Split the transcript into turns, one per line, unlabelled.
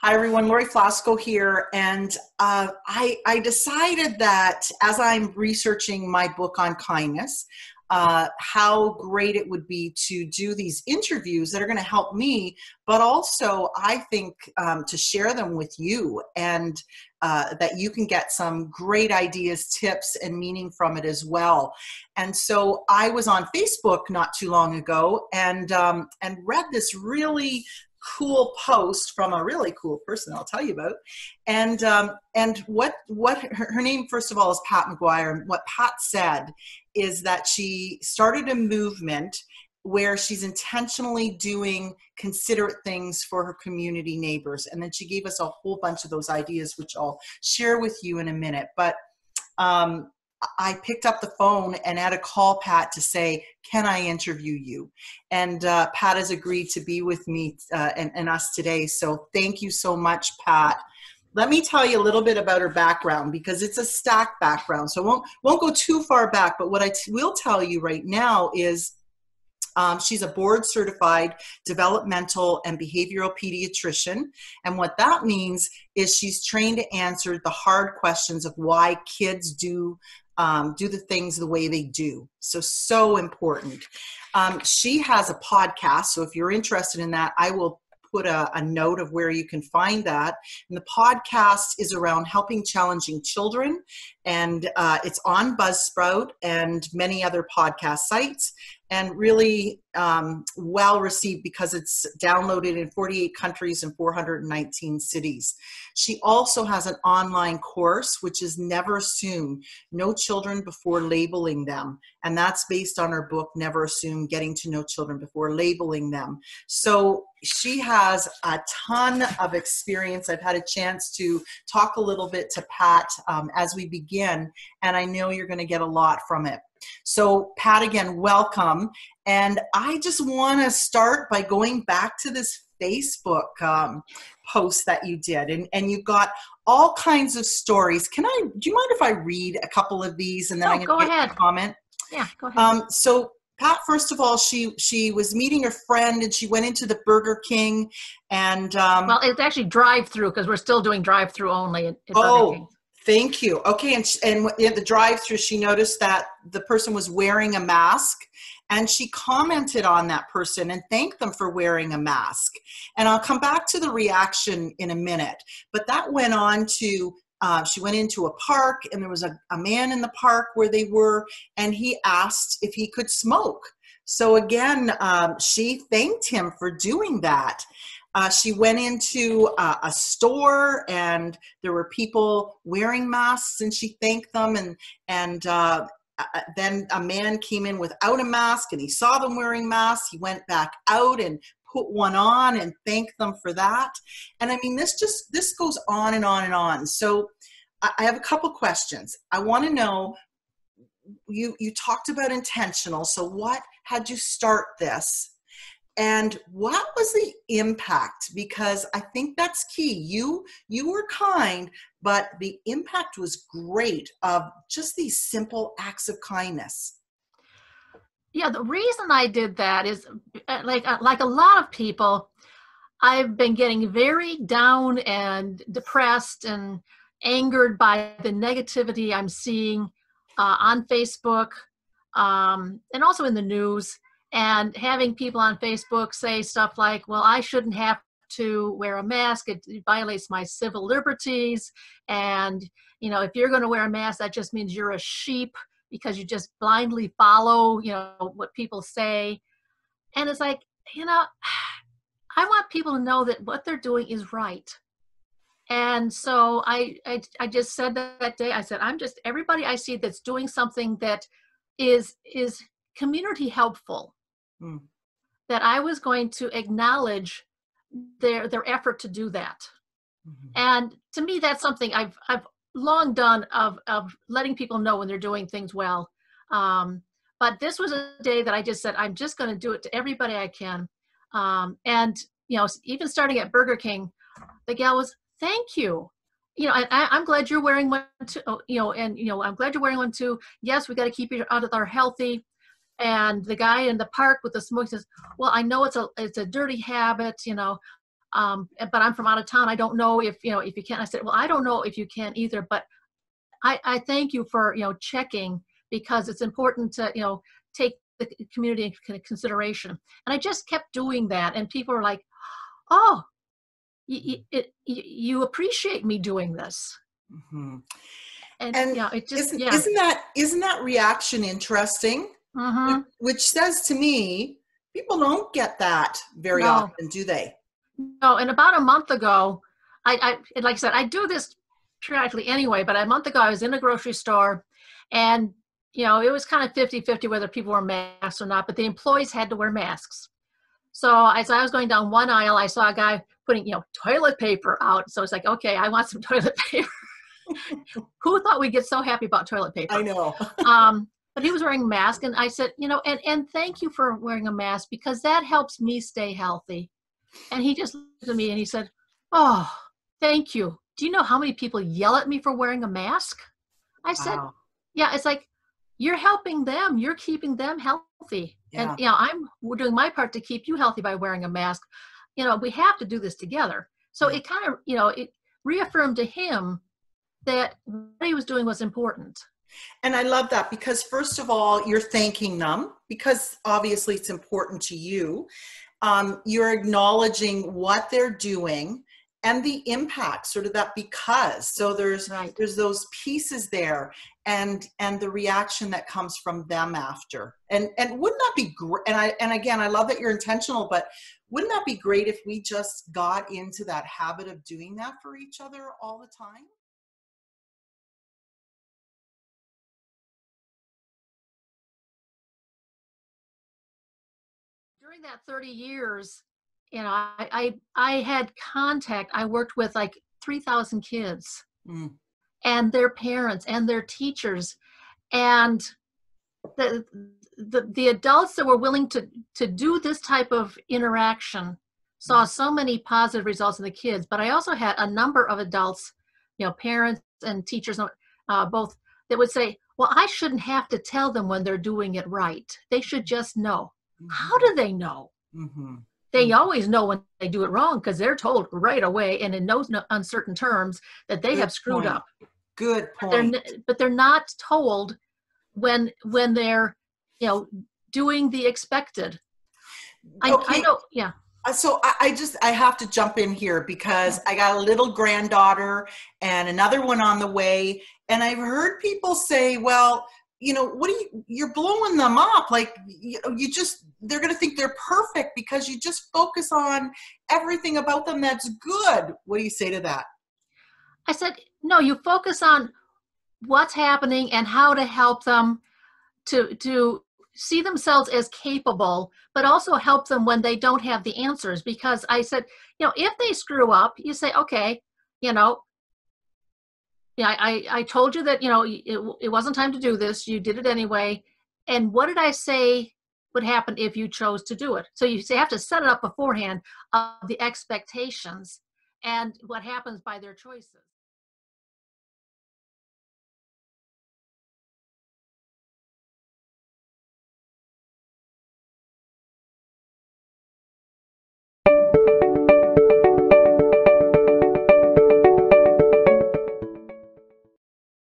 Hi everyone, Lori Flasco here, and I decided that as I'm researching my book on kindness, how great it would be to do these interviews that are going to help me, but also I think to share them with you, and that you can get some great ideas, tips, and meaning from it as well. And so I was on Facebook not too long ago and read this really cool post from a really cool person I'll tell you about. And what her name, first of all, is Pat McGuire. And what Pat said is that she started a movement where she's intentionally doing considerate things for her community neighbors. And then she gave us a whole bunch of those ideas, which I'll share with you in a minute. But I picked up the phone and had to call Pat to say, can I interview you? And Pat has agreed to be with me and us today. So thank you so much, Pat. Let me tell you a little bit about her background, because it's a stacked background. So I won't go too far back, but what I will tell you right now is she's a board certified developmental and behavioral pediatrician. And what that means is she's trained to answer the hard questions of why kids do the things the way they do. So important. She has a podcast. So if you're interested in that, I will put a note of where you can find that. And the podcast is around helping challenging children. And it's on Buzzsprout and many other podcast sites, and really well received because it's downloaded in 48 countries and 419 cities. She also has an online course, which is Never Assume, No Children Before Labeling Them. And that's based on her book, Never Assume, Getting to Know Children Before Labeling Them. So she has a ton of experience. I've had a chance to talk a little bit to Pat as we begin, and I know you're going to get a lot from it. So Pat, again, welcome. And I just want to start by going back to this Facebook post that you did. And you've got all kinds of stories. Do you mind if I read a couple of these and then I'm going to get a comment?
Yeah, go ahead.
So Pat, first of all, she was meeting her friend and she went into the Burger King and
well, it's actually drive-through because we're still doing drive-through only at Burger King.
Thank you. Okay, and at the drive-through, she noticed that the person was wearing a mask, and she commented on that person and thanked them for wearing a mask. And I'll come back to the reaction in a minute. But that went on to, she went into a park, and there was a man in the park where they were, and he asked if he could smoke. So again, she thanked him for doing that. She went into a store and there were people wearing masks and she thanked them. And then a man came in without a mask and he saw them wearing masks. He went back out and put one on and thanked them for that. And I mean, this goes on and on and on. So I have a couple questions. I want to know, you talked about intentional. So what had you start this? And what was the impact? Because I think that's key. You were kind, but the impact was great of just these simple acts of kindness.
Yeah, the reason I did that is like a lot of people, I've been getting very down and depressed and angered by the negativity I'm seeing on Facebook and also in the news. And having people on Facebook say stuff like, well, I shouldn't have to wear a mask. It violates my civil liberties. And, if you're going to wear a mask, that just means you're a sheep because you just blindly follow, what people say. And it's like, I want people to know that what they're doing is right. And so I just said that day, I said, everybody I see that's doing something that is community helpful, that I was going to acknowledge their effort to do that. Mm-hmm. And to me, that's something I've long done of letting people know when they're doing things well. But this was a day that I just said, I'm just going to do it to everybody I can. And, even starting at Burger King, the gal was, thank you. I'm glad you're wearing one too, I'm glad you're wearing one too. Yes, we got to keep each other healthy. And the guy in the park with the smoke says, well, I know it's a dirty habit, but I'm from out of town. I don't know if you can. I said, well, I don't know if you can either, but I thank you for, checking, because it's important to, take the community into consideration. And I just kept doing that. And people were like, oh, you appreciate me doing this.
Mm-hmm.
And it just,
isn't that reaction interesting?
Mm-hmm.
Which says to me, people don't get that very often, do they?
No. And about a month ago, I like I said, I do this periodically anyway, but a month ago I was in a grocery store, and it was kind of 50-50 whether people wore masks or not, but the employees had to wear masks. So as I was going down one aisle, I saw a guy putting toilet paper out. So it's like, okay, I want some toilet paper. Who thought we'd get so happy about toilet paper?
I know.
But he was wearing a mask, and I said, and thank you for wearing a mask, because that helps me stay healthy. And he just looked at me and he said, oh, thank you. Do you know how many people yell at me for wearing a mask? I said, yeah, it's like, you're helping them. You're keeping them healthy. Yeah. And, we're doing my part to keep you healthy by wearing a mask. We have to do this together. So it kind of, it reaffirmed to him that what he was doing was important.
And I love that, because first of all, you're thanking them because obviously it's important to you. You're acknowledging what they're doing and the impact, sort of that, because. So there's those pieces there, and the reaction that comes from them after. And wouldn't that be great? And again, I love that you're intentional, but wouldn't that be great if we just got into that habit of doing that for each other all the time?
During that 30 years, I had contact. I worked with like 3,000 kids and their parents and their teachers, and the adults that were willing to do this type of interaction saw so many positive results in the kids. But I also had a number of adults, parents and teachers, both, that would say, well, I shouldn't have to tell them when they're doing it right. They should just know. How do they know? They always know when they do it wrong, because they're told right away and in no uncertain terms that they have screwed up.
Good point.
But they're not told when they're doing the expected.
Okay.
I know. Yeah.
So I have to jump in here, because I got a little granddaughter and another one on the way, and I've heard people say, well, you're blowing them up. Like, they're going to think they're perfect because you just focus on everything about them that's good. What do you say to that?
I said, no, you focus on what's happening and how to help them to see themselves as capable, but also help them when they don't have the answers. Because I said, if they screw up, you say, okay, I told you that, it wasn't time to do this. You did it anyway. And what did I say would happen if you chose to do it? So you have to set it up beforehand, the expectations and what happens by their choices.